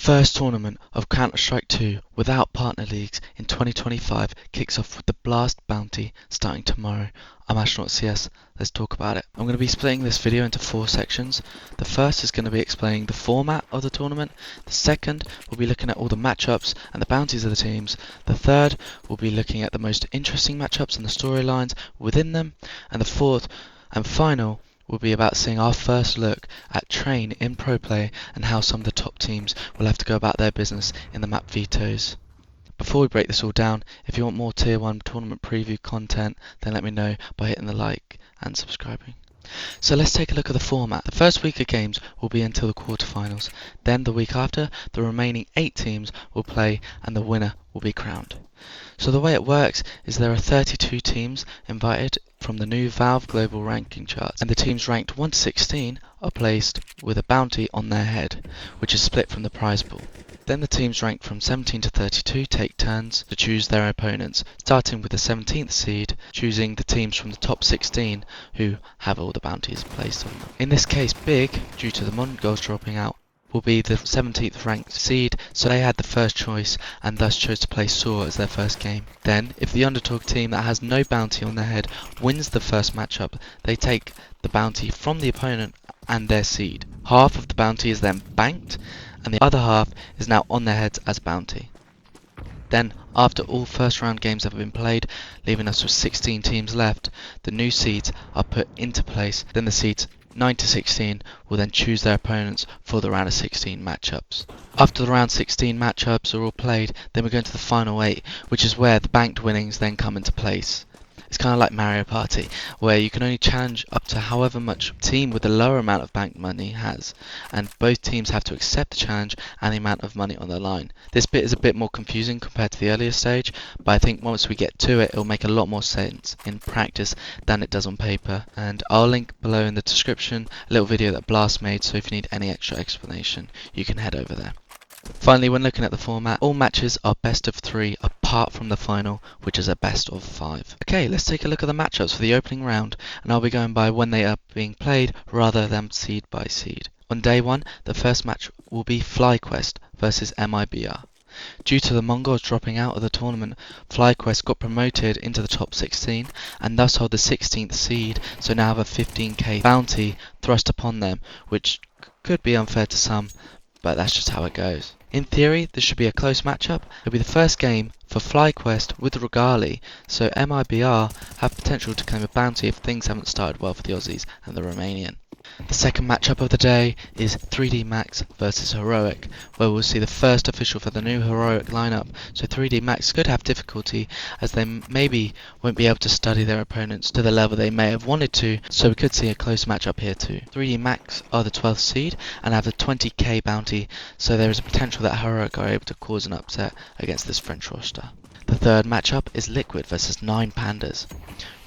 first tournament of Counter-Strike 2 without partner leagues in 2025 kicks off with the Blast Bounty starting tomorrow. I'm Astronaut CS, let's talk about it. I'm going to be splitting this video into 4 sections. The first is going to be explaining the format of the tournament. The second will be looking at all the matchups and the bounties of the teams. The third will be looking at the most interesting matchups and the storylines within them. And the fourth and final will be about seeing our first look at Train in Pro Play and how some of the top teams will have to go about their business in the map vetoes. Before we break this all down, if you want more Tier 1 tournament preview content, then let me know by hitting the like and subscribing. So let's take a look at the format. The first week of games will be until the quarterfinals. Then the week after, the remaining 8 teams will play and the winner will be crowned. So the way it works is there are 32 teams invited from the new Valve Global Ranking charts, and the teams ranked 1 to 16 are placed with a bounty on their head, which is split from the prize pool. Then the teams ranked from 17 to 32 take turns to choose their opponents, starting with the 17th seed, choosing the teams from the top 16 who have all the bounties placed on them. In this case, Big, due to the Mongols dropping out, will be the 17th ranked seed, so they had the first choice and thus chose to play Saw as their first game. Then, if the underdog team that has no bounty on their head wins the first matchup, they take the bounty from the opponent and their seed. Half of the bounty is then banked, and the other half is now on their heads as bounty. Then, after all first round games have been played, leaving us with 16 teams left, the new seeds are put into place. Then the seeds 9 to 16 will then choose their opponents for the round of 16 matchups. After the round 16 matchups are all played, then we go into the final 8, which is where the banked winnings then come into place. It's kind of like Mario Party, where you can only challenge up to however much team with the lower amount of banked money has, and both teams have to accept the challenge and the amount of money on the line. This bit is a bit more confusing compared to the earlier stage, but I think once we get to it, it'll make a lot more sense in practice than it does on paper. And I'll link below in the description a little video that Blast made, so if you need any extra explanation, you can head over there. Finally, when looking at the format, all matches are best of 3 apart from the final, which is a best of 5. Okay, let's take a look at the matchups for the opening round, and I'll be going by when they are being played rather than seed by seed. On day 1, the first match will be FlyQuest versus MIBR. Due to the Mongols dropping out of the tournament, FlyQuest got promoted into the top 16 and thus hold the 16th seed, so now have a 15k bounty thrust upon them, which could be unfair to some, but that's just how it goes. In theory, this should be a close matchup. It'll be the first game for FlyQuest with Regali, so MIBR have potential to claim a bounty if things haven't started well for the Aussies and the Romanian. The second matchup of the day is 3D Max versus Heroic, where we'll see the first official for the new Heroic lineup, so 3D Max could have difficulty as they maybe won't be able to study their opponents to the level they may have wanted to, so we could see a close matchup here too. 3D Max are the 12th seed and have the 20k bounty, so there is a potential that Heroic are able to cause an upset against this French roster. The third matchup is Liquid versus 9 Pandas.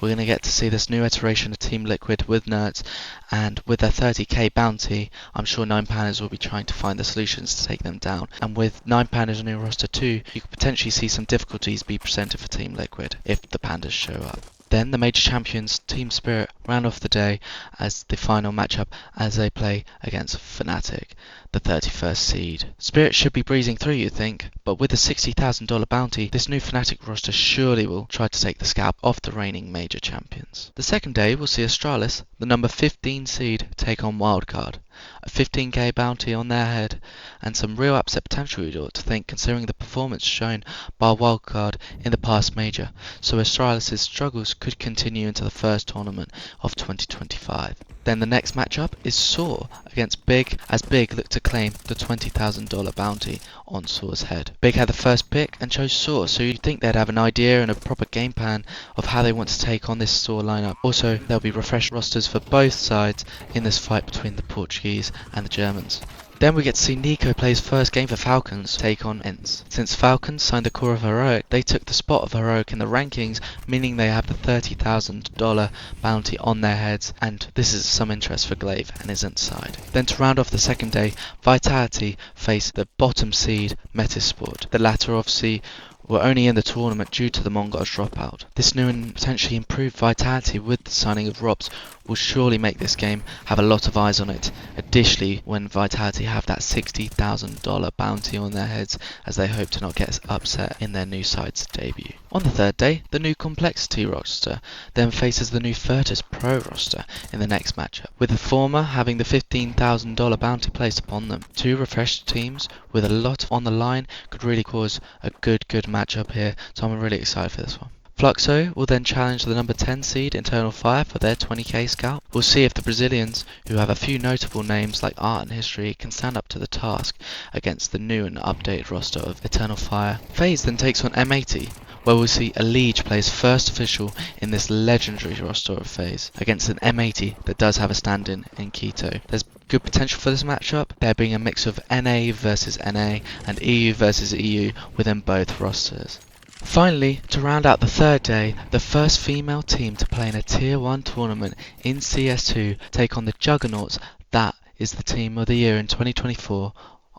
We're going to get to see this new iteration of Team Liquid with Nerds, and with their 30k bounty, I'm sure 9 Pandas will be trying to find the solutions to take them down. And with 9 Pandas new roster too, you could potentially see some difficulties be presented for Team Liquid if the Pandas show up. Then the major champions, Team Spirit, round off the day as the final matchup as they play against Fnatic, the 31st seed. Spirit should be breezing through, you think, but with the $60,000 bounty, this new Fnatic roster surely will try to take the scalp off the reigning major champions. The second day will see Astralis, the number 15 seed, take on Wildcard. A 15k bounty on their head, and some real upset potential you'd ought to think considering the performance shown by Wildcard in the past major, so Astralis' struggles could continue into the first tournament of 2025. Then the next matchup is Saw against Big, as Big looked to claim the $20,000 bounty on Saw's head. Big had the first pick and chose Saw, so you'd think they'd have an idea and a proper game plan of how they want to take on this Saw lineup. Also, there'll be refreshed rosters for both sides in this fight between the Portuguese and the Germans. Then we get to see Nico play his first game for Falcons take on Ents. Since Falcons signed the core of Heroic, they took the spot of Heroic in the rankings, meaning they have the $30,000 bounty on their heads, and this is some interest for Glaive and his Ents side. Then to round off the second day, Vitality face the bottom seed Metasport. The latter obviously were only in the tournament due to the Mongols dropout. This new and potentially improved vitality with the signing of Robs will surely make this game have a lot of eyes on it. Additionally, when Vitality have that $60,000 bounty on their heads as they hope to not get upset in their new side's debut. On the third day, the new Complexity roster then faces the new Virtus Pro roster in the next matchup, with the former having the $15,000 bounty placed upon them. Two refreshed teams with a lot on the line could really cause a good matchup here, so I'm really excited for this one. Fluxo will then challenge the number 10 seed Eternal Fire for their 20k scout. We'll see if the Brazilians, who have a few notable names like Art and History, can stand up to the task against the new and updated roster of Eternal Fire. FaZe then takes on M80, where we'll see a Liege play his first official in this legendary roster of FaZe against an M80 that does have a stand-in Quito. There's good potential for this matchup, there being a mix of NA versus NA and EU versus EU within both rosters. Finally, to round out the third day, the first female team to play in a Tier 1 tournament in CS2 take on the Juggernauts. That is the team of the year in 2024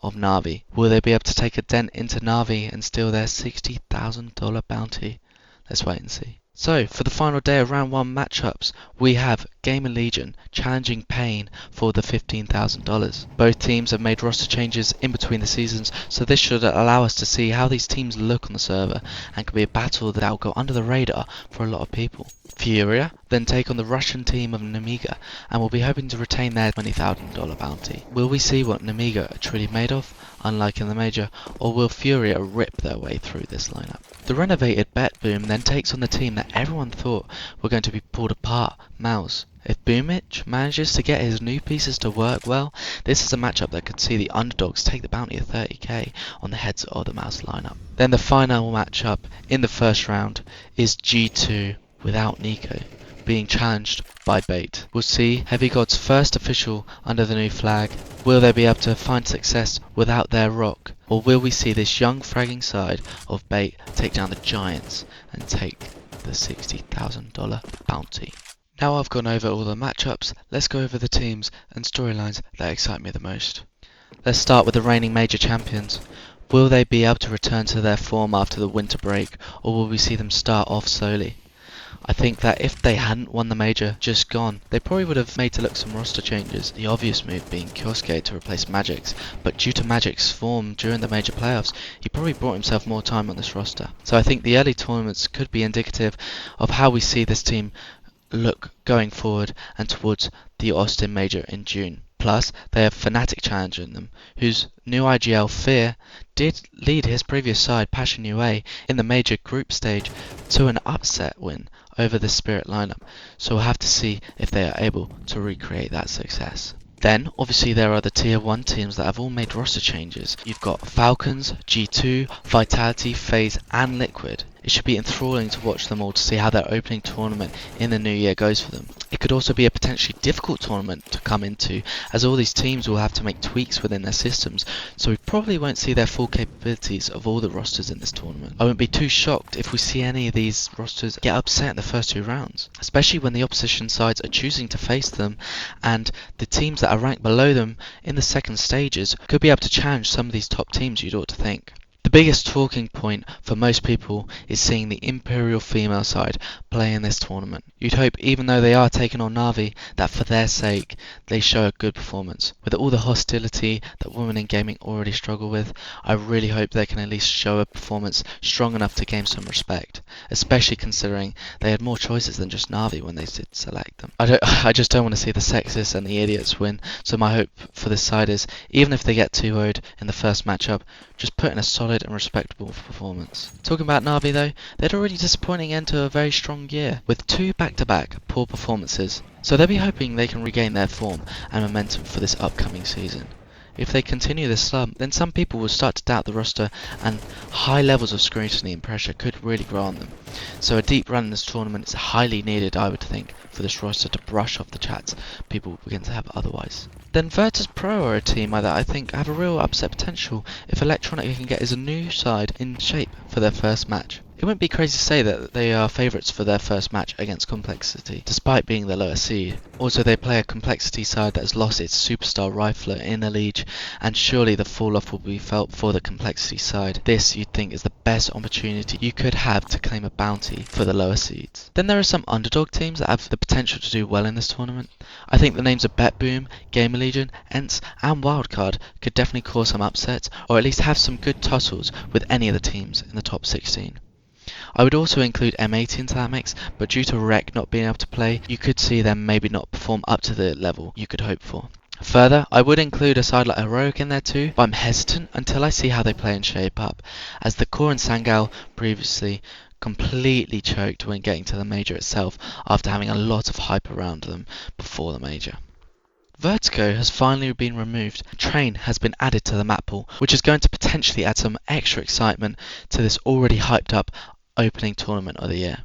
of Na'Vi. Will they be able to take a dent into Na'Vi and steal their $60,000 bounty? Let's wait and see. So, for the final day of round 1 matchups, we have Gamer Legion challenging Pain for the $15,000. Both teams have made roster changes in between the seasons, so this should allow us to see how these teams look on the server, and could be a battle that will go under the radar for a lot of people. Furia then take on the Russian team of Nemiga, and will be hoping to retain their $20,000 bounty. Will we see what Nemiga are truly made of, unlike in the major, or will Furia rip their way through this lineup? The renovated Bet Boom then takes on the team that everyone thought were going to be pulled apart, Mouse. If Boomich manages to get his new pieces to work well, this is a matchup that could see the underdogs take the bounty of 30k on the heads of the Mouse lineup. Then the final matchup in the first round is G2 without Nico being challenged by Bait. We'll see Heavy God's first official under the new flag. Will they be able to find success without their rock? Or will we see this young fragging side of Bait take down the Giants and take the $60,000 bounty? Now I've gone over all the matchups, let's go over the teams and storylines that excite me the most. Let's start with the reigning major champions. Will they be able to return to their form after the winter break, or will we see them start off slowly? I think that if they hadn't won the major just gone, they probably would have made to look some roster changes, the obvious move being Kyosuke to replace Magix, but due to Magic's form during the major playoffs, he probably brought himself more time on this roster. So I think the early tournaments could be indicative of how we see this team look going forward and towards the Austin Major in June. Plus, they have Fnatic challenging them, whose new IGL Fear did lead his previous side Passion UA in the major group stage to an upset win over the Spirit lineup, so we'll have to see if they are able to recreate that success. Then, obviously, there are the Tier 1 teams that have all made roster changes. You've got Falcons, G2, Vitality, FaZe and Liquid. It should be enthralling to watch them all to see how their opening tournament in the new year goes for them. It could also be a potentially difficult tournament to come into, as all these teams will have to make tweaks within their systems, so we probably won't see their full capabilities of all the rosters in this tournament. I won't be too shocked if we see any of these rosters get upset in the first 2 rounds, especially when the opposition sides are choosing to face them, and the teams that are ranked below them in the second stages could be able to challenge some of these top teams, you'd ought to think. The biggest talking point for most people is seeing the Imperial female side play in this tournament. You'd hope, even though they are taking on Na'Vi, that for their sake they show a good performance. With all the hostility that women in gaming already struggle with, I really hope they can at least show a performance strong enough to gain some respect, especially considering they had more choices than just Na'Vi when they did select them. I just don't want to see the sexists and the idiots win, so my hope for this side is, even if they get 2-0'd in the first matchup, just put in a solid and respectable performance. Talking about Na'Vi though, they had a really disappointing end to a very strong year, with 2 back-to-back poor performances, so they'll be hoping they can regain their form and momentum for this upcoming season. If they continue this slump, then some people will start to doubt the roster, and high levels of scrutiny and pressure could really grow on them. So a deep run in this tournament is highly needed, I would think, for this roster to brush off the chats people begin to have otherwise. Then Virtus Pro are a team that I think have a real upset potential if Electronic can get his new side in shape for their first match. It wouldn't be crazy to say that they are favourites for their first match against Complexity, despite being the lower seed. Also, they play a Complexity side that has lost its superstar rifler in the league, and surely the fall-off will be felt for the Complexity side. This, you'd think, is the best opportunity you could have to claim a bounty for the lower seeds. Then there are some underdog teams that have the potential to do well in this tournament. I think the names of BetBoom, Gamer Legion, ENCE and Wildcard could definitely cause some upsets, or at least have some good tussles with any of the teams in the top 16. I would also include M80 into that mix, but due to Rec not being able to play, you could see them maybe not perform up to the level you could hope for. Further, I would include a side like Heroic in there too, but I'm hesitant until I see how they play and shape up, as the core and Sangal previously completely choked when getting to the major itself after having a lot of hype around them before the major. Vertigo has finally been removed. Train has been added to the map pool, which is going to potentially add some extra excitement to this already hyped up opening tournament of the year.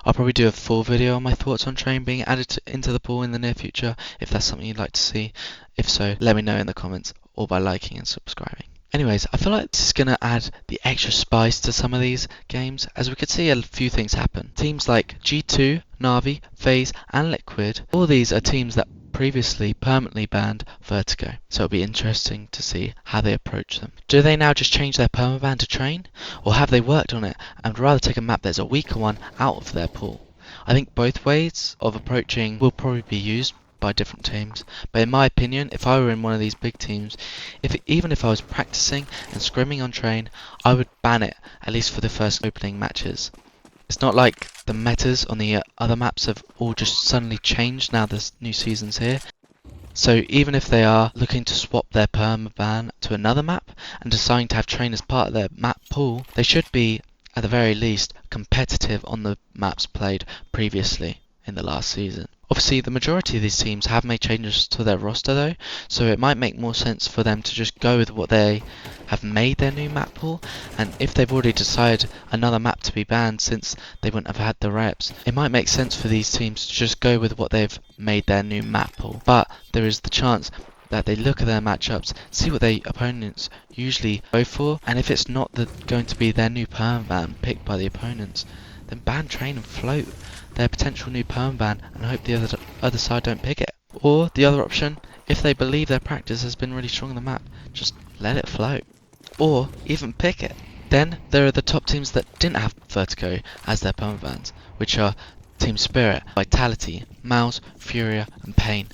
I'll probably do a full video on my thoughts on Train being added into the pool in the near future, if that's something you'd like to see. If so, let me know in the comments or by liking and subscribing. Anyways, I feel like this is going to add the extra spice to some of these games, as we could see a few things happen. Teams like G2, Na'Vi, FaZe and Liquid, all these are teams that previously permanently banned Vertigo, so it'll be interesting to see how they approach them. Do they now just change their permaban to Train, or have they worked on it and would rather take a map that's a weaker one out of their pool? I think both ways of approaching will probably be used by different teams, but in my opinion, if I were in one of these big teams, even if I was practicing and scrimming on Train, I would ban it, at least for the first opening matches. It's not like the metas on the other maps have all just suddenly changed now this new season's here. So even if they are looking to swap their permaban to another map and deciding to have Train as part of their map pool, they should be, at the very least, competitive on the maps played previously in the last season. Obviously, the majority of these teams have made changes to their roster though, so it might make more sense for them to just go with what they have made their new map pool, and if they've already decided another map to be banned since they wouldn't have had the reps, it might make sense for these teams to just go with what they've made their new map pool. But there is the chance that they look at their matchups, see what their opponents usually go for, and if it's not going to be their new permaban picked by the opponents, then ban Train and float their potential new permaban and hope the other side don't pick it. Or the other option, if they believe their practice has been really strong on the map, just let it float. Or even pick it. Then there are the top teams that didn't have Vertigo as their permabans, which are Team Spirit, Vitality, Mouse, Furia and Pain.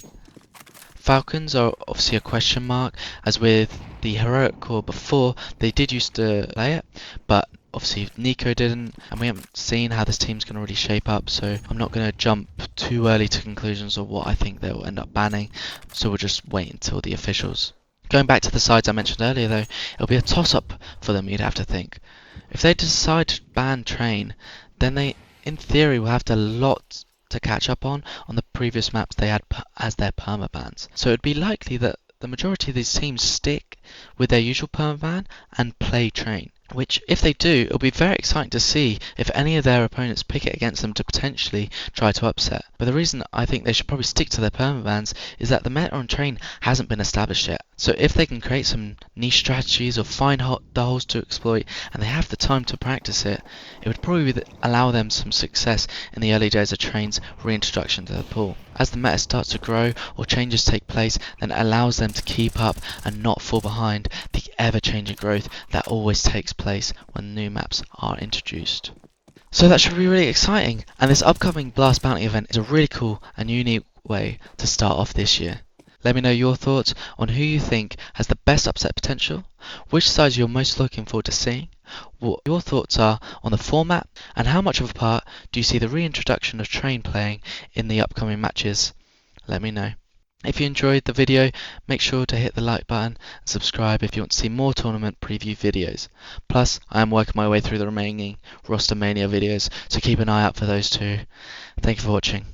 Falcons are obviously a question mark, as with the Heroic core before, they did used to play it, but obviously Nico didn't, and we haven't seen how this team's going to really shape up, so I'm not going to jump too early to conclusions of what I think they'll end up banning, so we'll just wait until the officials. Going back to the sides I mentioned earlier though, it'll be a toss-up for them, you'd have to think. If they decide to ban Train, then they, in theory, will have a lot to catch up on the previous maps they had as their permabans. So it'd be likely that the majority of these teams stick with their usual permaban and play Train. Which, if they do, it'll be very exciting to see if any of their opponents pick it against them to potentially try to upset. But the reason I think they should probably stick to their permabans is that the meta on Train hasn't been established yet. So if they can create some niche strategies or find the holes to exploit, and they have the time to practice it, it would probably allow them some success in the early days of Train's reintroduction to the pool. As the meta starts to grow or changes take place, then it allows them to keep up and not fall behind the ever-changing growth that always takes place when new maps are introduced. So that should be really exciting, and this upcoming Blast Bounty event is a really cool and unique way to start off this year. Let me know your thoughts on who you think has the best upset potential, which sides you're most looking forward to seeing, what your thoughts are on the format, and how much of a part do you see the reintroduction of Train playing in the upcoming matches. Let me know. If you enjoyed the video, make sure to hit the like button and subscribe if you want to see more tournament preview videos. Plus, I am working my way through the remaining Roster Mania videos, so keep an eye out for those too. Thank you for watching.